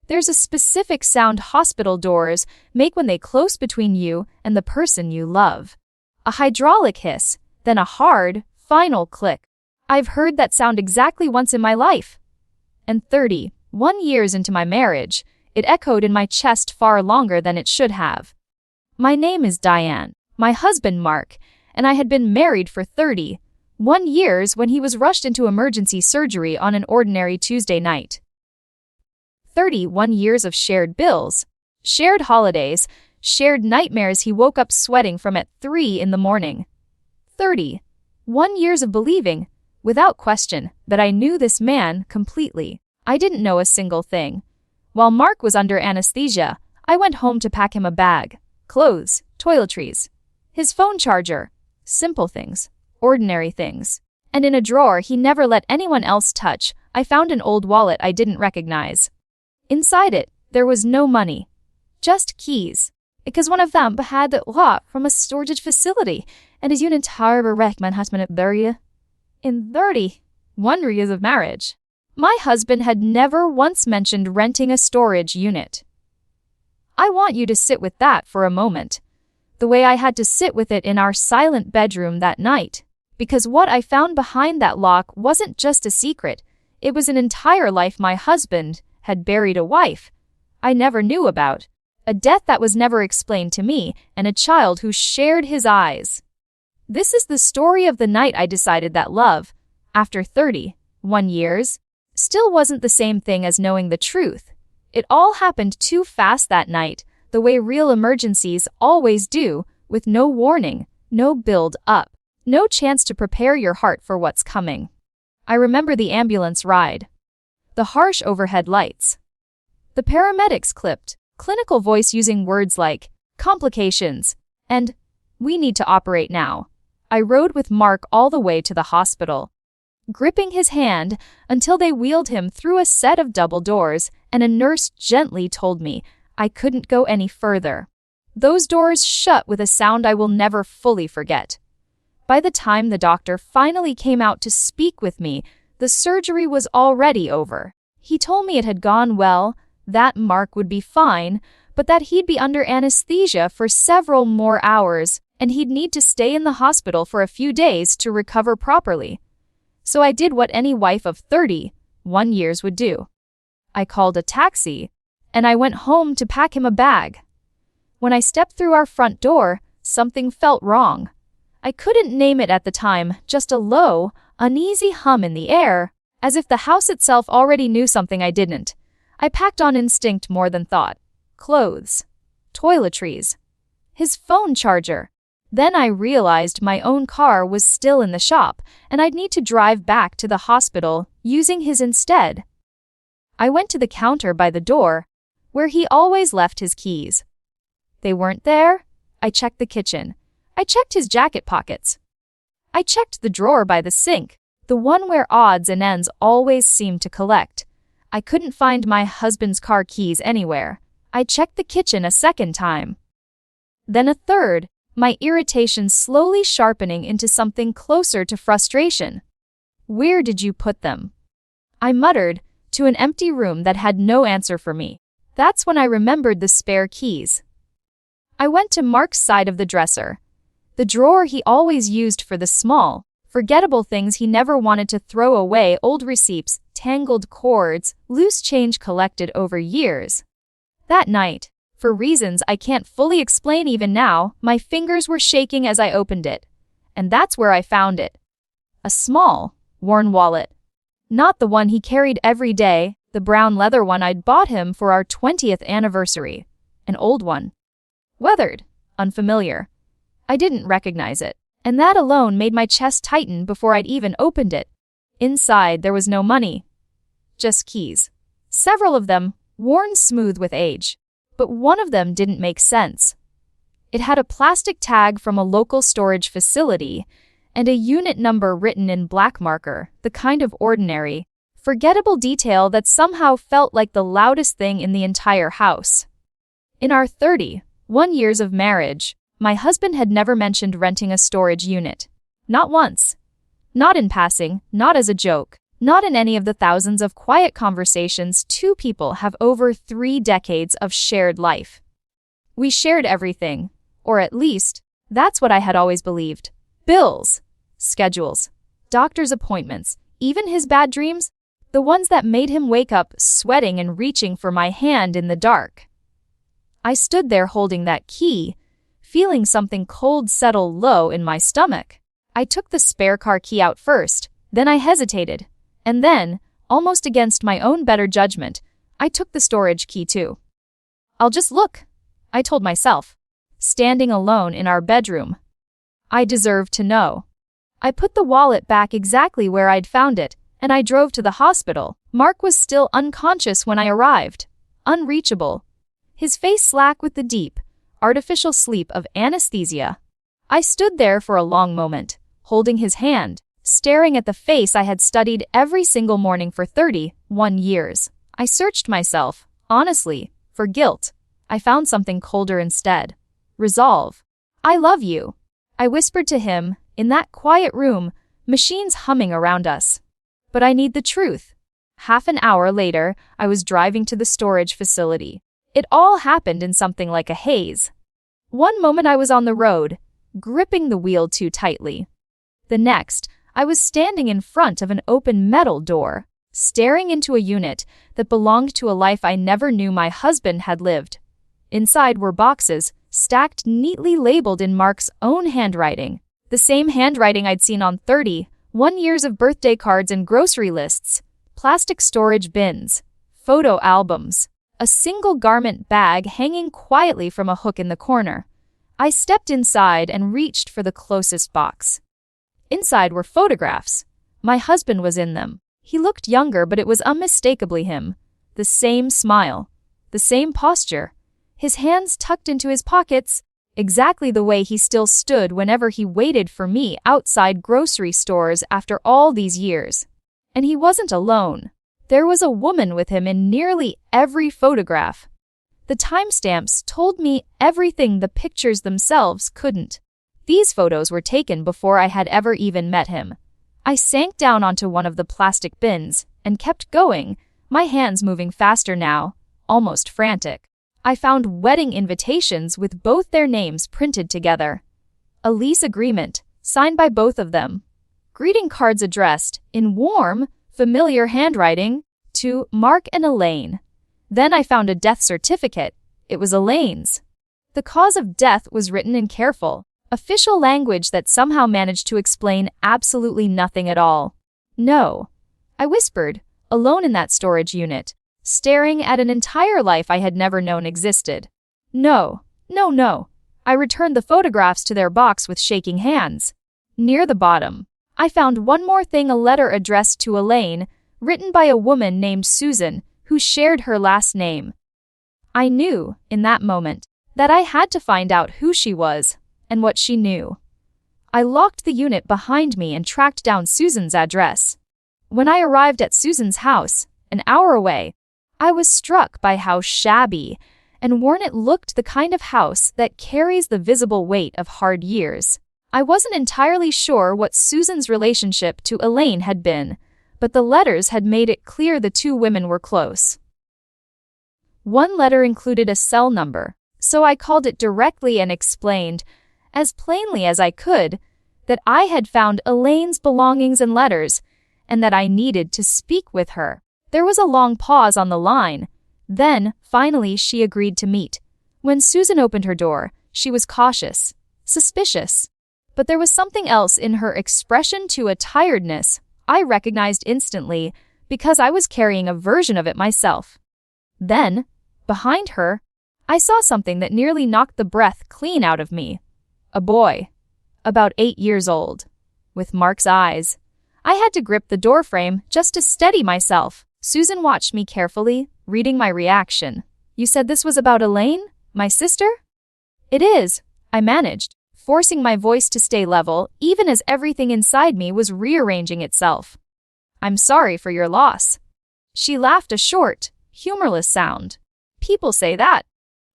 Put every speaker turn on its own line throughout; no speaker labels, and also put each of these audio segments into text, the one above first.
There's a specific sound hospital doors make when they close between you and the person you love. A hydraulic hiss, then a hard, final click. I've heard that sound exactly once in my life. And 31 years into my marriage, it echoed in my chest far longer than it should have. My name is Diane, my husband Mark, and I had been married for 31 years when he was rushed into emergency surgery on an ordinary Tuesday night. 31 years of shared bills, shared holidays, shared nightmares he woke up sweating from at 3 in the morning. 31 years of believing, without question, that I knew this man completely. I didn't know a single thing. While Mark was under anesthesia, I went home to pack him a bag, clothes, toiletries, his phone charger, simple things, ordinary things. And in a drawer he never let anyone else touch, I found an old wallet I didn't recognize. Inside it, there was no money, just keys, because one of them had the lock from a storage facility, and his unit man has been at Buria. In 31 years of marriage, my husband had never once mentioned renting a storage unit. I want you to sit with that for a moment. The way I had to sit with it in our silent bedroom that night, because what I found behind that lock wasn't just a secret, it was an entire life my husband had buried, a wife I never knew about, a death that was never explained to me, and a child who shared his eyes. This is the story of the night I decided that love, after 31 years, still wasn't the same thing as knowing the truth. It all happened too fast that night, the way real emergencies always do, with no warning, no build-up, no chance to prepare your heart for what's coming. I remember the ambulance ride, the harsh overhead lights, the paramedics clipped, clinical voice using words like complications and we need to operate now. I rode with Mark all the way to the hospital, gripping his hand until they wheeled him through a set of double doors, and a nurse gently told me I couldn't go any further. Those doors shut with a sound I will never fully forget. By the time the doctor finally came out to speak with me, the surgery was already over. He told me it had gone well, that Mark would be fine, but that he'd be under anesthesia for several more hours, and he'd need to stay in the hospital for a few days to recover properly. So I did what any wife of 31 years would do. I called a taxi, and I went home to pack him a bag. When I stepped through our front door, something felt wrong. I couldn't name it at the time, just a low, uneasy hum in the air, as if the house itself already knew something I didn't. I packed on instinct more than thought. Clothes, toiletries, his phone charger. Then I realized my own car was still in the shop, and I'd need to drive back to the hospital, using his instead. I went to the counter by the door, where he always left his keys. They weren't there. I checked the kitchen. I checked his jacket pockets. I checked the drawer by the sink, the one where odds and ends always seemed to collect. I couldn't find my husband's car keys anywhere. I checked the kitchen a second time. Then a third, my irritation slowly sharpening into something closer to frustration. Where did you put them? I muttered, to an empty room that had no answer for me. That's when I remembered the spare keys. I went to Mark's side of the dresser, the drawer he always used for the small, forgettable things he never wanted to throw away: old receipts, tangled cords, loose change collected over years. That night, for reasons I can't fully explain even now, my fingers were shaking as I opened it. And that's where I found it. A small, worn wallet. Not the one he carried every day, the brown leather one I'd bought him for our 20th anniversary. An old one. Weathered, unfamiliar. I didn't recognize it, and that alone made my chest tighten before I'd even opened it. Inside there was no money. Just keys. Several of them, worn smooth with age. But one of them didn't make sense. It had a plastic tag from a local storage facility, and a unit number written in black marker, the kind of ordinary, forgettable detail that somehow felt like the loudest thing in the entire house. In our 31 years of marriage, my husband had never mentioned renting a storage unit. Not once. Not in passing, not as a joke, Not in any of the thousands of quiet conversations two people have over 3 decades of shared life. We shared everything, or at least, that's what I had always believed. Bills, schedules, doctor's appointments, even his bad dreams, the ones that made him wake up sweating and reaching for my hand in the dark. I stood there holding that key, feeling something cold settle low in my stomach. I took the spare car key out first, then I hesitated, and then, almost against my own better judgment, I took the storage key too. I'll just look, I told myself, standing alone in our bedroom. I deserve to know. I put the wallet back exactly where I'd found it, and I drove to the hospital. Mark was still unconscious when I arrived, unreachable, his face slack with the deep, artificial sleep of anesthesia. I stood there for a long moment, holding his hand, staring at the face I had studied every single morning for 31 years. I searched myself, honestly, for guilt. I found something colder instead. Resolve. I love you, I whispered to him, in that quiet room, machines humming around us. But I need the truth. Half an hour later, I was driving to the storage facility. It all happened in something like a haze. One moment I was on the road, gripping the wheel too tightly. The next, I was standing in front of an open metal door, staring into a unit that belonged to a life I never knew my husband had lived. Inside were boxes, stacked neatly labeled in Mark's own handwriting, the same handwriting I'd seen on 31 years of birthday cards and grocery lists, plastic storage bins, photo albums, a single garment bag hanging quietly from a hook in the corner. I stepped inside and reached for the closest box. Inside were photographs. My husband was in them. He looked younger, but it was unmistakably him. The same smile, the same posture, his hands tucked into his pockets, exactly the way he still stood whenever he waited for me outside grocery stores after all these years. And he wasn't alone. There was a woman with him in nearly every photograph. The timestamps told me everything the pictures themselves couldn't. These photos were taken before I had ever even met him. I sank down onto one of the plastic bins and kept going, my hands moving faster now, almost frantic. I found wedding invitations with both their names printed together. A lease agreement, signed by both of them. Greeting cards addressed, in warm, familiar handwriting, to Mark and Elaine. Then I found a death certificate. It was Elaine's. The cause of death was written in careful, official language that somehow managed to explain absolutely nothing at all. No, I whispered, alone in that storage unit, staring at an entire life I had never known existed. No. I returned the photographs to their box with shaking hands. Near the bottom, I found one more thing, a letter addressed to Elaine, written by a woman named Susan, who shared her last name. I knew, in that moment, that I had to find out who she was and what she knew. I locked the unit behind me and tracked down Susan's address. When I arrived at Susan's house, an hour away, I was struck by how shabby and worn it looked, the kind of house that carries the visible weight of hard years. I wasn't entirely sure what Susan's relationship to Elaine had been, but the letters had made it clear the two women were close. One letter included a cell number, so I called it directly and explained, as plainly as I could, that I had found Elaine's belongings and letters, and that I needed to speak with her. There was a long pause on the line. Then, finally, she agreed to meet. When Susan opened her door, she was cautious, suspicious. But there was something else in her expression, to a tiredness I recognized instantly, because I was carrying a version of it myself. Then, behind her, I saw something that nearly knocked the breath clean out of me. A boy, about 8 years old, with Mark's eyes. I had to grip the doorframe just to steady myself. Susan watched me carefully, reading my reaction. You said this was about Elaine, my sister? It is, I managed, forcing my voice to stay level, even as everything inside me was rearranging itself. I'm sorry for your loss. She laughed, a short, humorless sound. People say that,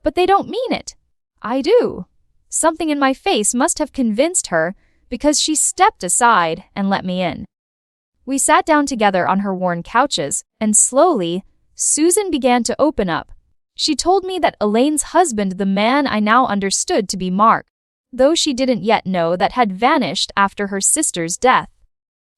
but they don't mean it. I do. Something in my face must have convinced her, because she stepped aside and let me in. We sat down together on her worn couches, and slowly, Susan began to open up. She told me that Elaine's husband, the man I now understood to be Mark, though she didn't yet know that had vanished after her sister's death.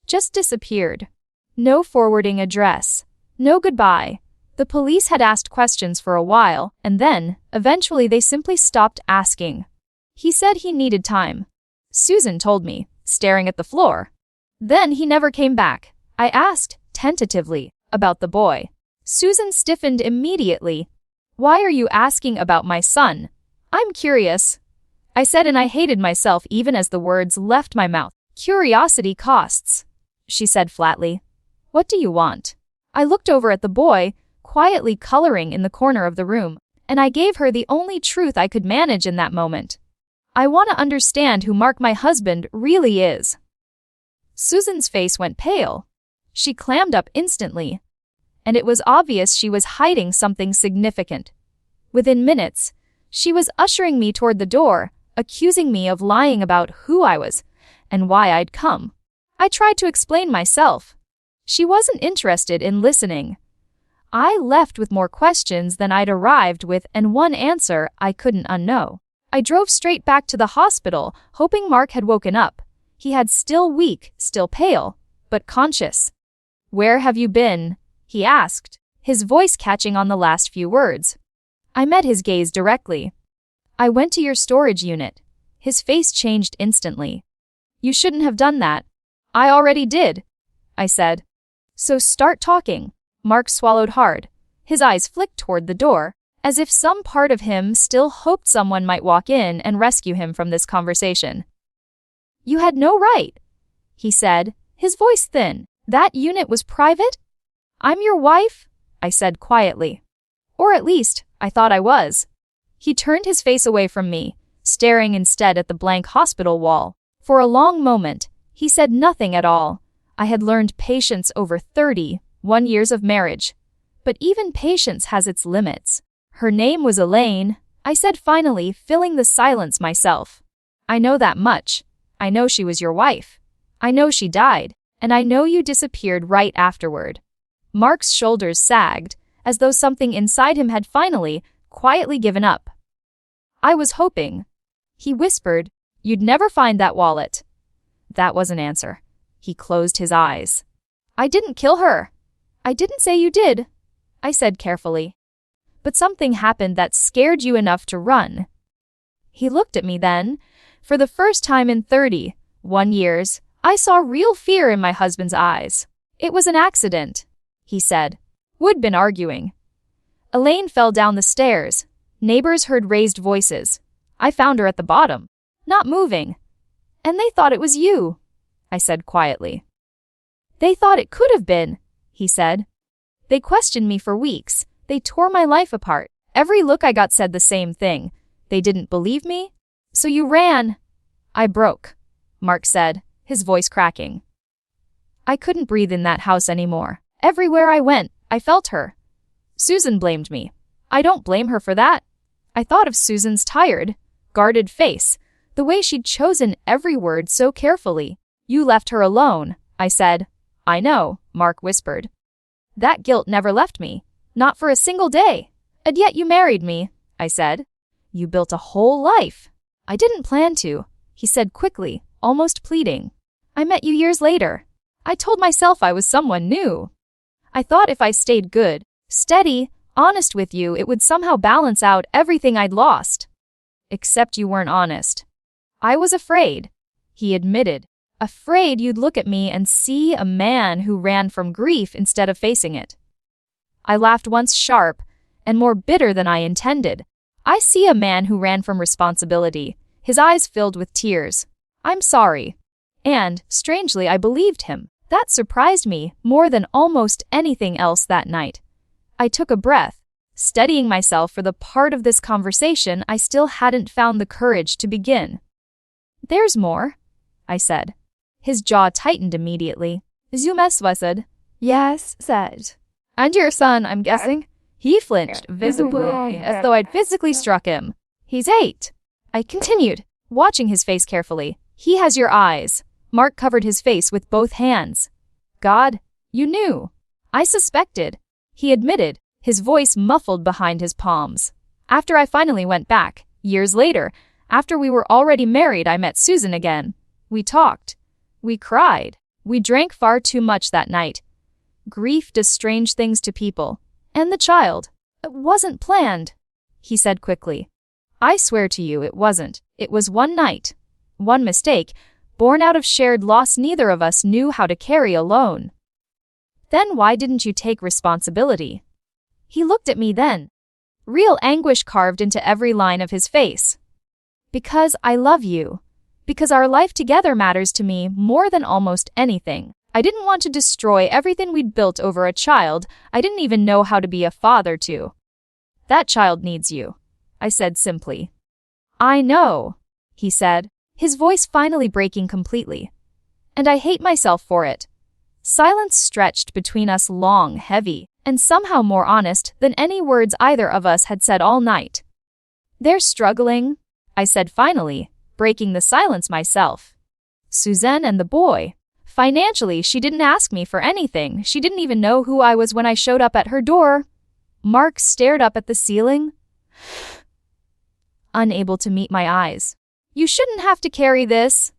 Just disappeared. No forwarding address. No goodbye. The police had asked questions for a while, and then, eventually they simply stopped asking. He said he needed time. Susan told me, staring at the floor. Then he never came back. I asked, tentatively, about the boy. Susan stiffened immediately. Why are you asking about my son? I'm curious. I said, and I hated myself even as the words left my mouth. Curiosity costs, she said flatly. What do you want? I looked over at the boy, quietly coloring in the corner of the room, and I gave her the only truth I could manage in that moment. I want to understand who Mark, my husband, really is. Susan's face went pale. She clammed up instantly, and it was obvious she was hiding something significant. Within minutes, she was ushering me toward the door, accusing me of lying about who I was and why I'd come. I tried to explain myself. She wasn't interested in listening. I left with more questions than I'd arrived with and one answer I couldn't unknow. I drove straight back to the hospital, hoping Mark had woken up. He had still weak, still pale, but conscious. Where have you been? He asked, his voice catching on the last few words. I met his gaze directly. I went to your storage unit. His face changed instantly. You shouldn't have done that. I already did, I said. So start talking. Mark swallowed hard. His eyes flicked toward the door, as if some part of him still hoped someone might walk in and rescue him from this conversation. You had no right, he said, his voice thin. That unit was private? I'm your wife, I said quietly. Or at least, I thought I was. He turned his face away from me, staring instead at the blank hospital wall. For a long moment, he said nothing at all. I had learned patience over 31 years of marriage. But even patience has its limits. Her name was Elaine, I said finally, filling the silence myself. I know that much. I know she was your wife. I know she died, and I know you disappeared right afterward. Mark's shoulders sagged, as though something inside him had finally, quietly given up. I was hoping. He whispered, you'd never find that wallet. That was an answer. He closed his eyes. I didn't kill her. I didn't say you did, I said carefully. But something happened that scared you enough to run. He looked at me then. For the first time in 31 years, I saw real fear in my husband's eyes. It was an accident, he said. We'd been arguing. Elaine fell down the stairs. Neighbors heard raised voices. I found her at the bottom, not moving. And they thought it was you, I said quietly. They thought it could have been, he said. They questioned me for weeks. They tore my life apart. Every look I got said the same thing. They didn't believe me? So you ran. I broke, Mark said, his voice cracking. I couldn't breathe in that house anymore. Everywhere I went, I felt her. Susan blamed me. I don't blame her for that. I thought of Susan's tired, guarded face, the way she'd chosen every word so carefully. You left her alone, I said. I know, Mark whispered. That guilt never left me, not for a single day. And yet you married me, I said. You built a whole life. I didn't plan to, he said quickly, almost pleading. I met you years later. I told myself I was someone new. I thought if I stayed good, steady, honest with you, it would somehow balance out everything I'd lost. Except you weren't honest. I was afraid, he admitted. Afraid you'd look at me and see a man who ran from grief instead of facing it. I laughed once, sharp and more bitter than I intended. I see a man who ran from responsibility, his eyes filled with tears. I'm sorry. And, strangely, I believed him. That surprised me more than almost anything else that night. I took a breath, steadying myself for the part of this conversation I still hadn't found the courage to begin. There's more, I said. His jaw tightened immediately. Zumeswasad. Yes, said. And your son, I'm guessing? He flinched visibly, as though I'd physically struck him. He's 8. I continued, watching his face carefully. He has your eyes. Mark covered his face with both hands. God, you knew. I suspected, he admitted, his voice muffled behind his palms. After I finally went back, years later, after we were already married, I met Susan again. We talked. We cried. We drank far too much that night. Grief does strange things to people. And the child. It wasn't planned, he said quickly. I swear to you it wasn't. It was one night. One mistake, born out of shared loss neither of us knew how to carry alone. Then why didn't you take responsibility? He looked at me then. Real anguish carved into every line of his face. Because I love you. Because our life together matters to me more than almost anything. I didn't want to destroy everything we'd built over a child I didn't even know how to be a father to. That child needs you, I said simply. I know, he said, his voice finally breaking completely. And I hate myself for it. Silence stretched between us long, heavy, and somehow more honest than any words either of us had said all night. They're struggling, I said finally, breaking the silence myself. Suzanne and the boy. Financially, she didn't ask me for anything. She didn't even know who I was when I showed up at her door. Mark stared up at the ceiling, unable to meet my eyes. You shouldn't have to carry this.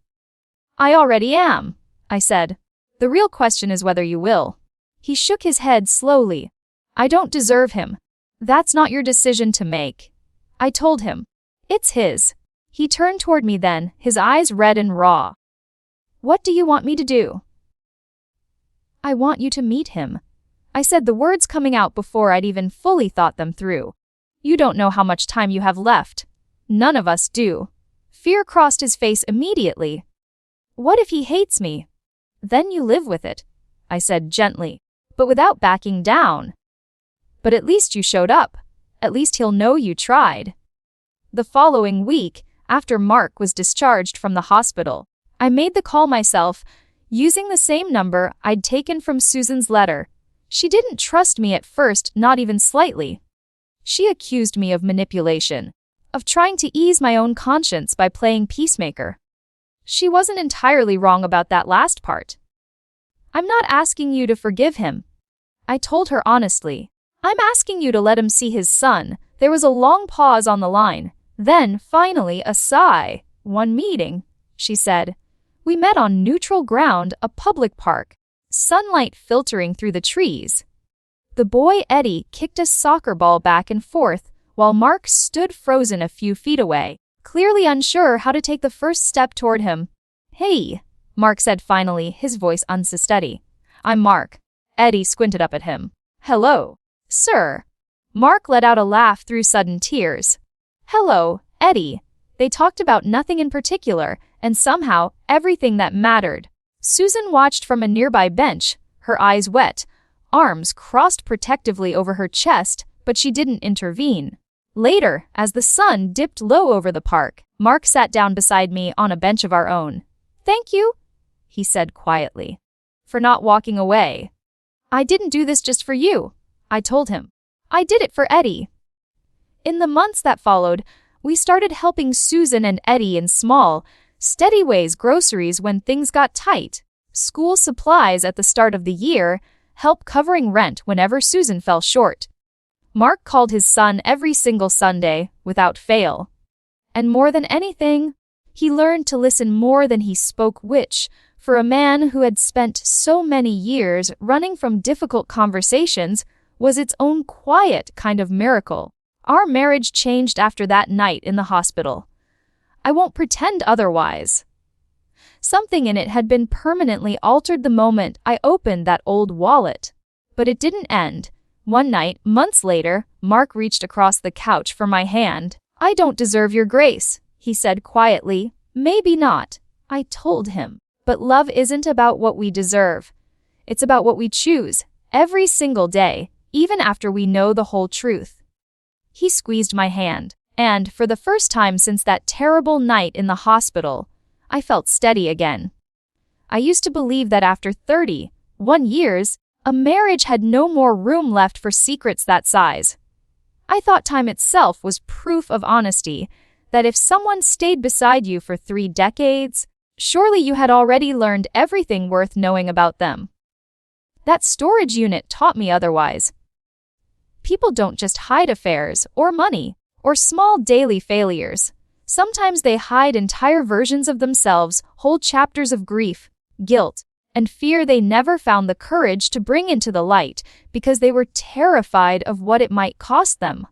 I already am, I said. The real question is whether you will. He shook his head slowly. I don't deserve him. That's not your decision to make. I told him. It's his. He turned toward me then, his eyes red and raw. What do you want me to do? I want you to meet him. I said, the words coming out before I'd even fully thought them through. You don't know how much time you have left. None of us do. Fear crossed his face immediately. What if he hates me? Then you live with it, I said gently, but without backing down. But at least you showed up. At least he'll know you tried. The following week, after Mark was discharged from the hospital, I made the call myself, using the same number I'd taken from Susan's letter. She didn't trust me at first, not even slightly. She accused me of manipulation, of trying to ease my own conscience by playing peacemaker. She wasn't entirely wrong about that last part. I'm not asking you to forgive him, I told her honestly. I'm asking you to let him see his son. There was a long pause on the line. Then, finally, a sigh. One meeting, she said. We met on neutral ground, a public park. Sunlight filtering through the trees. The boy Eddie kicked a soccer ball back and forth, while Mark stood frozen a few feet away, clearly unsure how to take the first step toward him. Hey, Mark said finally, his voice unsteady. I'm Mark. Eddie squinted up at him. Hello, sir. Mark let out a laugh through sudden tears. Hello, Eddie. They talked about nothing in particular, and somehow everything that mattered. Susan watched from a nearby bench, her eyes wet, arms crossed protectively over her chest, but she didn't intervene. Later, as the sun dipped low over the park, Mark sat down beside me on a bench of our own. Thank you, he said quietly, for not walking away. I didn't do this just for you, I told him. I did it for Eddie. In the months that followed, we started helping Susan and Eddie in small, steady ways: groceries when things got tight, school supplies at the start of the year, help covering rent whenever Susan fell short. Mark called his son every single Sunday, without fail. And more than anything, he learned to listen more than he spoke, which, for a man who had spent so many years running from difficult conversations, was its own quiet kind of miracle. Our marriage changed after that night in the hospital. I won't pretend otherwise. Something in it had been permanently altered the moment I opened that old wallet. But it didn't end. One night, months later, Mark reached across the couch for my hand. I don't deserve your grace, he said quietly. Maybe not, I told him. But love isn't about what we deserve. It's about what we choose, every single day, even after we know the whole truth. He squeezed my hand, and, for the first time since that terrible night in the hospital, I felt steady again. I used to believe that after 31 years, a marriage had no more room left for secrets that size. I thought time itself was proof of honesty, that if someone stayed beside you for 3 decades, surely you had already learned everything worth knowing about them. That storage unit taught me otherwise. People don't just hide affairs, or money, or small daily failures. Sometimes they hide entire versions of themselves, whole chapters of grief, guilt, and fear they never found the courage to bring into the light because they were terrified of what it might cost them.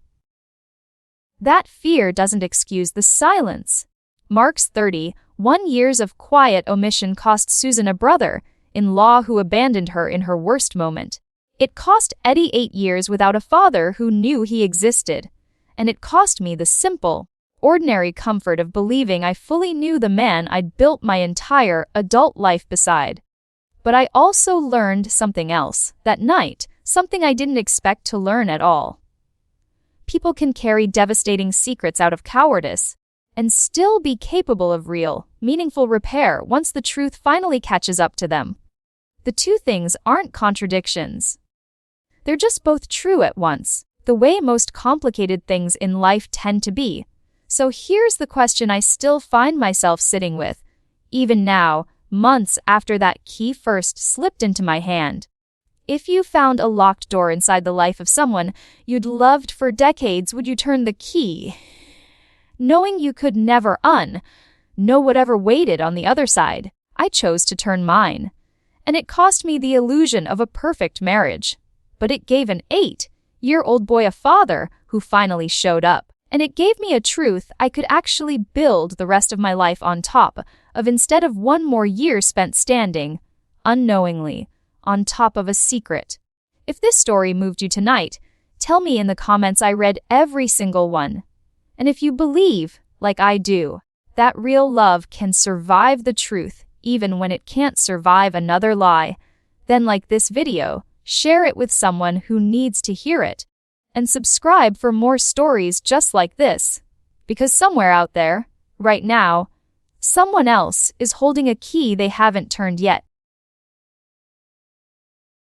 That fear doesn't excuse the silence. Mark's 31 years of quiet omission cost Susan a brother-in-law who abandoned her in her worst moment. It cost Eddie 8 years without a father who knew he existed. And it cost me the simple, ordinary comfort of believing I fully knew the man I'd built my entire adult life beside. But I also learned something else that night, something I didn't expect to learn at all. People can carry devastating secrets out of cowardice and still be capable of real, meaningful repair once the truth finally catches up to them. The two things aren't contradictions. They're just both true at once, the way most complicated things in life tend to be. So here's the question I still find myself sitting with, even now, months after that key first slipped into my hand. If you found a locked door inside the life of someone you'd loved for decades, would you turn the key, knowing you could never know whatever waited on the other side? I chose to turn mine. And it cost me the illusion of a perfect marriage. But it gave an 8-year-old boy a father who finally showed up. And it gave me a truth I could actually build the rest of my life on top of instead of one more year spent standing, unknowingly, on top of a secret. If this story moved you tonight, tell me in the comments. I read every single one. And if you believe, like I do, that real love can survive the truth even when it can't survive another lie, then like this video, share it with someone who needs to hear it. And subscribe for more stories just like this. Because somewhere out there, right now, someone else is holding a key they haven't turned yet.